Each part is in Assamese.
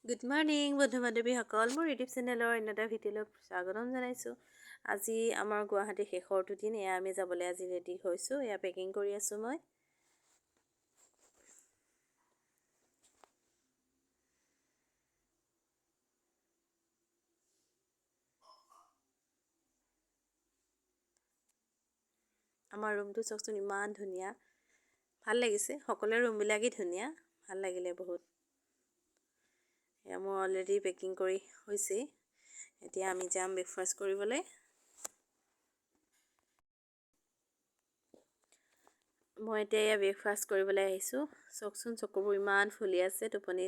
গুড মৰ্ণিং বন্ধু বান্ধৱীসকল, মোৰ ইউটিউব চেনেলৰ অন্য এটা ভিডিঅ'লৈ স্বাগতম জনাইছোঁ। আজি আমাৰ গুৱাহাটী শেষৰটো দিন। এয়া আমি যাবলৈ আজি ৰেডি হৈছোঁ। এয়া পেকিং কৰি আছোঁ মই। আমাৰ ৰুমটো চাওকচোন, ইমান ধুনীয়া, ভাল লাগিছে। সকলোৰে ৰুমবিলাকেই ধুনীয়া, ভাল লাগিলে বহুত। এয়া মোৰ অলৰেডি পেকিং কৰি হৈছেই। এতিয়া আমি যাম ব্ৰেকফাষ্ট কৰিবলৈ। মই এতিয়া এয়া ব্ৰেকফাষ্ট কৰিবলৈ আহিছোঁ। চাওকচোন, চকুবোৰ ইমান ফুলি আছে, টোপনি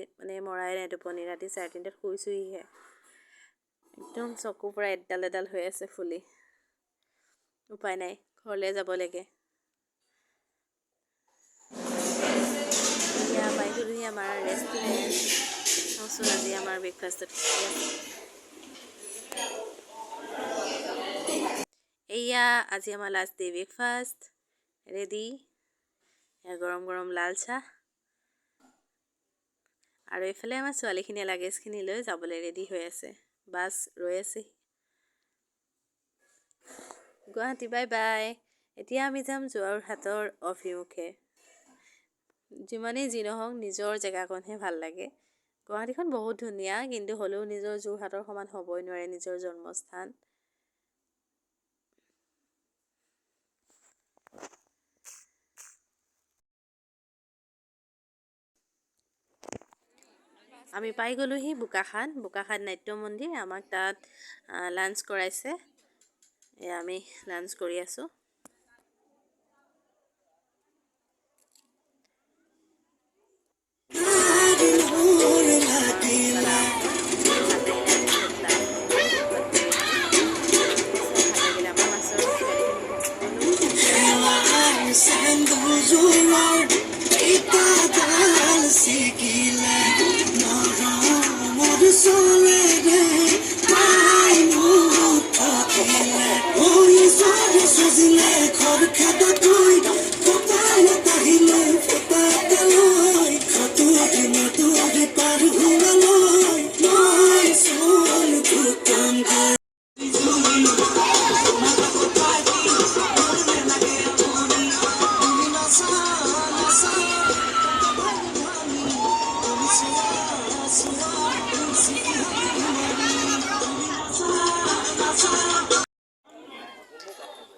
মৰাই নাই টোপনি। ৰাতি 3:30টাত শুইছোঁহিহে। একদম চকুৰ পৰা এডাল এডাল হৈ আছে ফুলি। উপায় নাই, ঘৰলৈ যাব লাগে। এতিয়া পাই গ'লোহি আমাৰ ৰেষ্টুৰেণ্ট। চাওকচোন, আজি আমাৰ ব্ৰেকফাষ্টত এয়া আজি আমাৰ লাষ্ট ডে ব্ৰেকফাষ্ট ৰেডি। এয়া গৰম গৰম লাল চাহ। আৰু এইফালে আমাৰ ছোৱালীখিনিয়ে লাগেজখিনি লৈ যাবলৈ ৰেডি হৈ আছে। বাছ ৰৈ আছে। Guwahati bye bye. এতিয়া আমি যাম যোৰহাটৰ অভিমুখে। যিমানেই যি নহওক, নিজৰ জেগাকণহে ভাল লাগে। গুৱাহাটীখন বহুত ধুনীয়া, কিন্তু হ'লেও নিজৰ যোৰহাটৰ সমান হ'বই নোৱাৰে, নিজৰ জন্মস্থান। আমি পাই গ'লোহি বোকাখাত নাট্য মন্দিৰ। আমাক তাত লাঞ্চ কৰাইছে। এয়া আমি লাঞ্চ কৰি আছোঁ।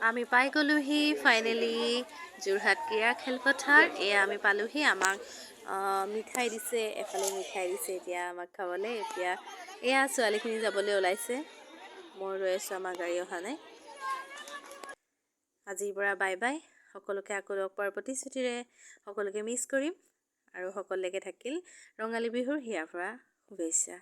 আমি পাই গ'লোহি ফাইনেলি যোৰহাট ক্ৰীড়া খেলপথাৰ। এয়া আমি পালোহি। আমাক মিঠাই দিছে, এফালে মিঠাই দিছে এতিয়া আমাক খাবলৈ। এতিয়া এয়া ছোৱালীখিনি যাবলৈ ওলাইছে। মই ৰৈ আছোঁ, আমাৰ গাড়ী অহা নাই। আজিৰ পৰা বাই বাই। সকলোকে আকৌ লগ পোৱাৰ প্ৰতিশ্ৰুতিৰে সকলোকে মিছ কৰিম। আৰু সকলোকে থাকিল ৰঙালী বিহুৰ হিয়াৰ পৰা শুভেচ্ছা।